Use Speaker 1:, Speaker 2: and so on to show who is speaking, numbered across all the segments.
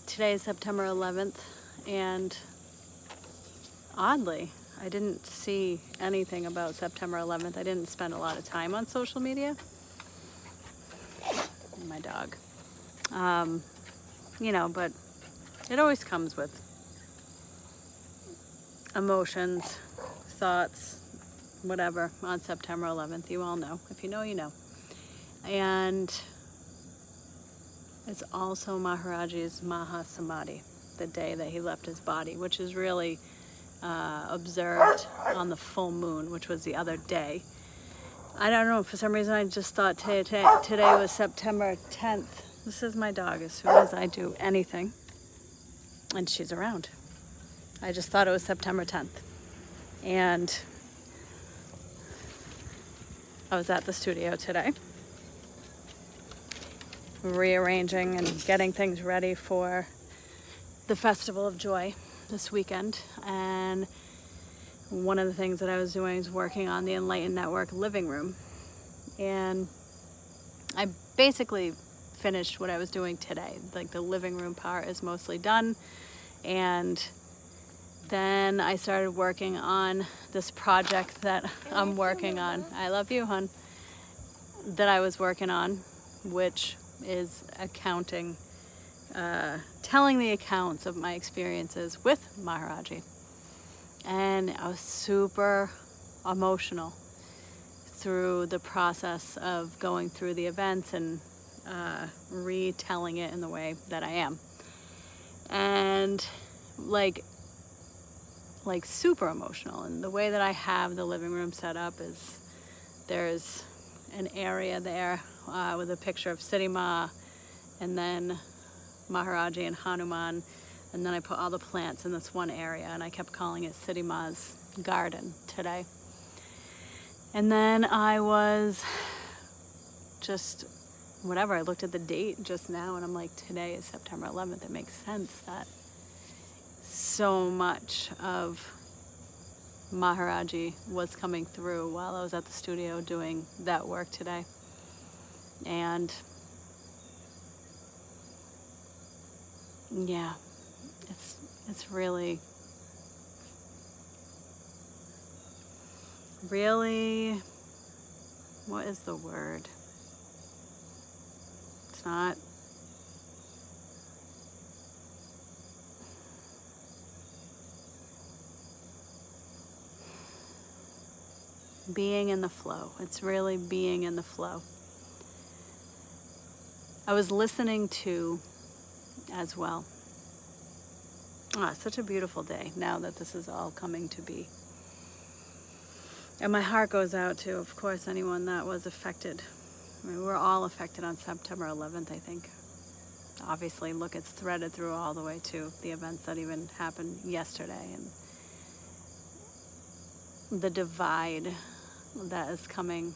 Speaker 1: Today is September 11th, and oddly, I didn't see anything about September 11th. I didn't spend a lot of time on social media. My dog. But it always comes with emotions, thoughts, whatever on September 11th. You all know. If you know, you know. And it's also Maharaji's Maha Samadhi, the day that he left his body, which is really observed on the full moon, which was the other day. I don't know, for some reason I just thought today was September 10th. This is my dog as soon as I do anything, and she's around. I just thought it was September 10th. And I was at the studio today, rearranging and getting things ready for the Festival of Joy this weekend. And one of the things that I was doing is working on the Enlightened Network living room. And I basically finished what I was doing today. Like, the living room part is mostly done. And then I started working on this project that I'm working on. I love you, hon. That I was working on, which is accounting, telling the accounts of my experiences with Maharaji. And I was super emotional through the process of going through the events and retelling it in the way that I am. And like super emotional. And the way that I have the living room set up is there's an area there with a picture of Siddhi Ma, and then Maharaji and Hanuman, and then I put all the plants in this one area, and I kept calling it Siddhi Ma's garden today. And then I was just whatever, I looked at the date just now, and I'm like, today is September 11th. It makes sense that so much of Maharaji was coming through while I was at the studio doing that work today. And yeah, it's really what is the word? It's not being in the flow. It's really being in the flow. I was listening to as well. Such a beautiful day now that this is all coming to be. And my heart goes out to, of course, anyone that was affected. I mean, we're all affected on September 11th, I think. Obviously, look, it's threaded through all the way to the events that even happened yesterday, and the divide that is coming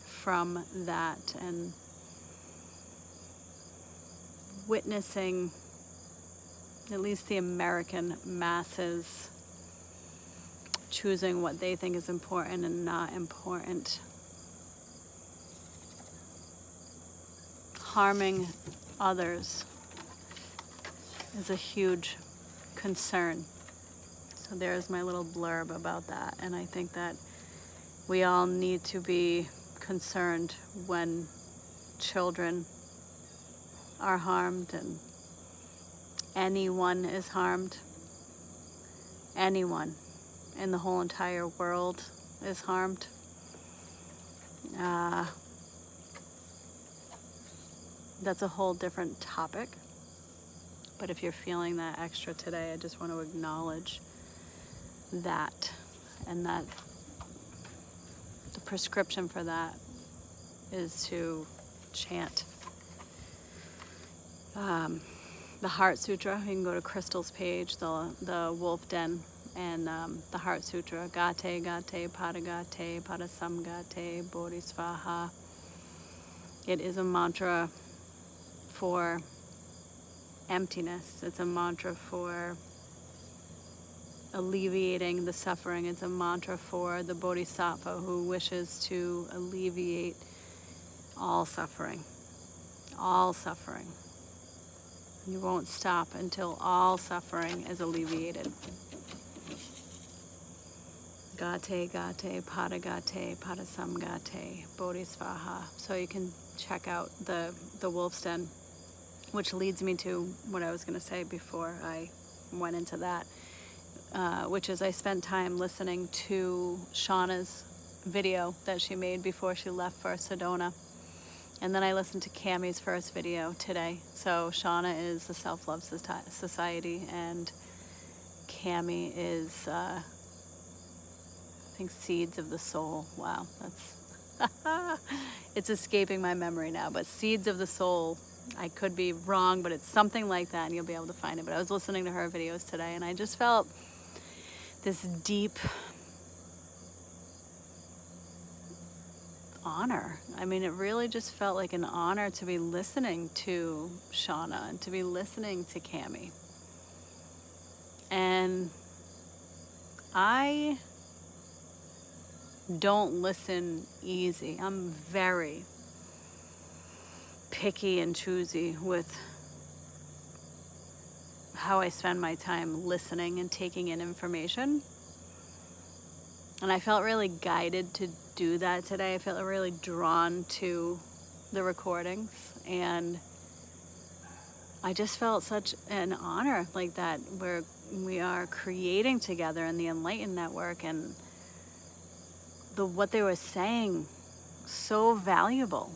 Speaker 1: from that, and witnessing at least the American masses choosing what they think is important and not important, harming others is a huge concern. So there's my little blurb about that. And I think that we all need to be concerned when children are harmed and anyone is harmed. Anyone in the whole entire world is harmed. That's a whole different topic. But if you're feeling that extra today, I just want to acknowledge that, and that the prescription for that is to chant the Heart Sutra. You can go to Crystal's page, the Wolf Den, and the Heart Sutra. Gate, gate, padagate, padasamgate, bodhisvaha. It is a mantra for emptiness. It's a mantra for alleviating the suffering. It's a mantra for the bodhisattva who wishes to alleviate all suffering. All suffering. You won't stop until all suffering is alleviated. Gate, gate, pada gate, pada samgate, bodhisvaha. So you can check out the Wolf's Den, which leads me to what I was going to say before I went into that, which is I spent time listening to Shauna's video that she made before she left for Sedona. And then I listened to Cammie's first video today. So Shauna is the Self-Love Society, and Cammie is, I think, Seeds of the Soul. Wow, that's, it's escaping my memory now, but Seeds of the Soul, I could be wrong, but it's something like that, and you'll be able to find it. But I was listening to her videos today, and I just felt this deep honor. I mean, it really just felt like an honor to be listening to Shauna and to be listening to Cammie. And I don't listen easy. I'm very picky and choosy with how I spend my time listening and taking in information. And I felt really guided to do that today. I felt really drawn to the recordings, and I just felt such an honor like that, where we are creating together in the Enlightened Network, and what they were saying, so valuable.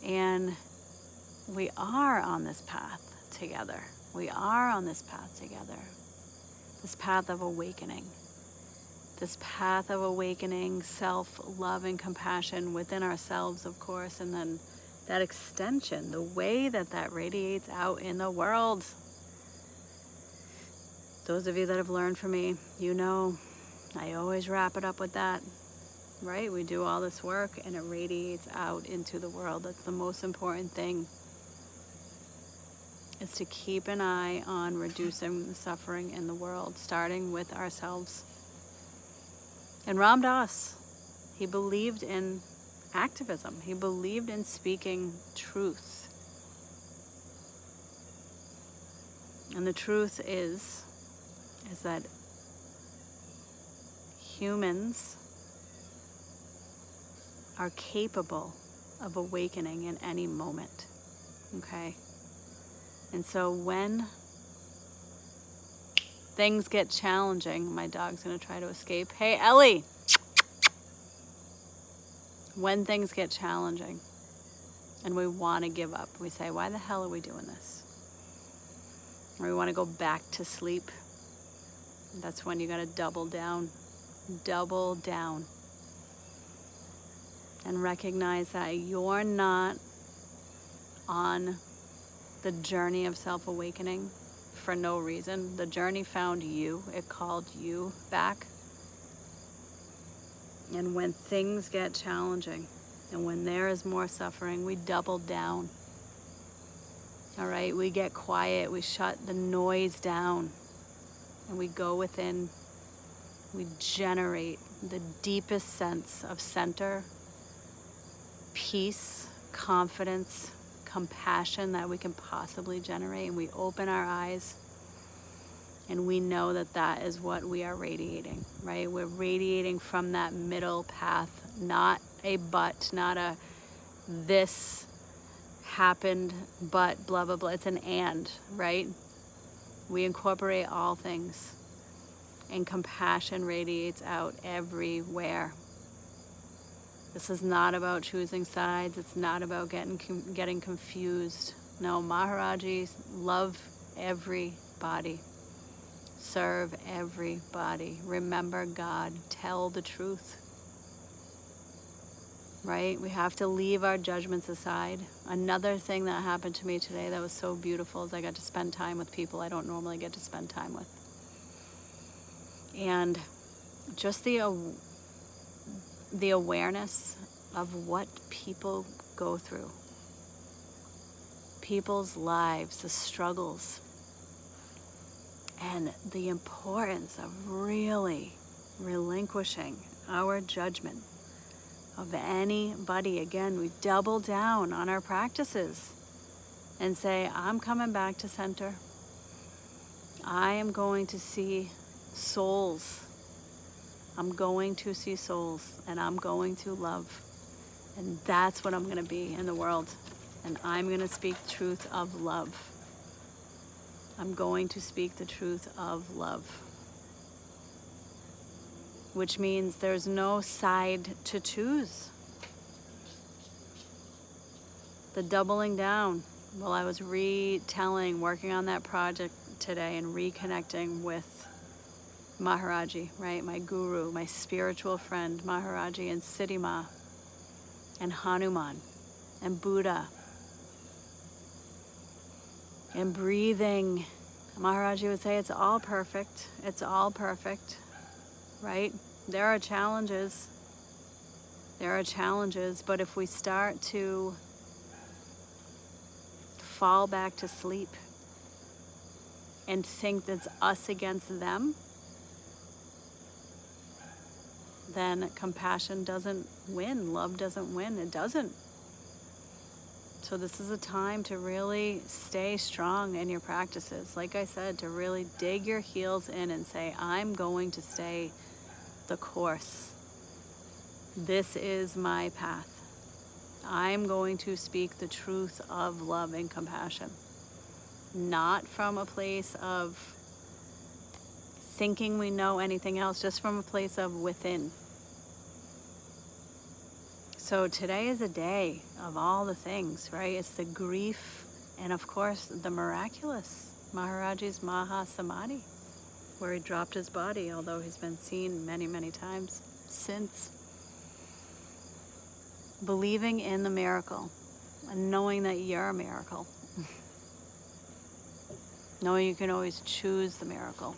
Speaker 1: And we are on this path together. We are on this path together. This path of awakening. This path of awakening, self-love and compassion within ourselves, of course, and then that extension, the way that radiates out in the world. Those of you that have learned from me, you know, I always wrap it up with that, right? We do all this work and it radiates out into the world. That's the most important thing, is to keep an eye on reducing the suffering in the world, starting with ourselves. And Ram Dass, he believed in activism. He believed in speaking truth. And the truth is that humans are capable of awakening in any moment, okay? And so when things get challenging, my dog's gonna try to escape. Hey, Ellie! When things get challenging and we wanna give up, we say, why the hell are we doing this? Or we wanna go back to sleep. That's when you gotta double down. Double down. And recognize that you're not on the journey of self-awakening for no reason. The journey found you. It called you back. And when things get challenging and when there is more suffering, we double down. All right, we get quiet. We shut the noise down and we go within. We generate the deepest sense of center, peace, confidence, compassion that we can possibly generate, and we open our eyes and we know that is what we are radiating, right? We're radiating from that middle path, not a but, not a this happened but blah blah blah. It's an and, right? We incorporate all things, and compassion radiates out everywhere. This is not about choosing sides. It's not about getting confused. No, Maharaji, love everybody. Serve everybody. Remember God. Tell the truth. Right? We have to leave our judgments aside. Another thing that happened to me today that was so beautiful is I got to spend time with people I don't normally get to spend time with. And just the awareness of what people go through, people's lives, the struggles, and the importance of really relinquishing our judgment, of anybody. Again, we double down on our practices and say, I'm coming back to center. I am going to see souls. I'm going to see souls, and I'm going to love. And that's what I'm going to be in the world. And I'm going to speak truth of love. I'm going to speak the truth of love. Which means there's no side to choose. The doubling down. Well, I was working on that project today and reconnecting with Maharaji, right? My guru, my spiritual friend, Maharaji, and Siddhima, and Hanuman, and Buddha. And breathing. Maharaji would say it's all perfect. It's all perfect, right? There are challenges. There are challenges, but if we start to fall back to sleep and think that's us against them, then compassion doesn't win, love doesn't win, it doesn't. So this is a time to really stay strong in your practices. Like I said, to really dig your heels in and say, I'm going to stay the course. This is my path. I'm going to speak the truth of love and compassion. Not from a place of thinking we know anything else, just from a place of within. So today is a day of all the things, right? It's the grief and of course the miraculous. Maharaji's Maha Samadhi, where he dropped his body, although he's been seen many, many times since. Believing in the miracle and knowing that you're a miracle. Knowing you can always choose the miracle.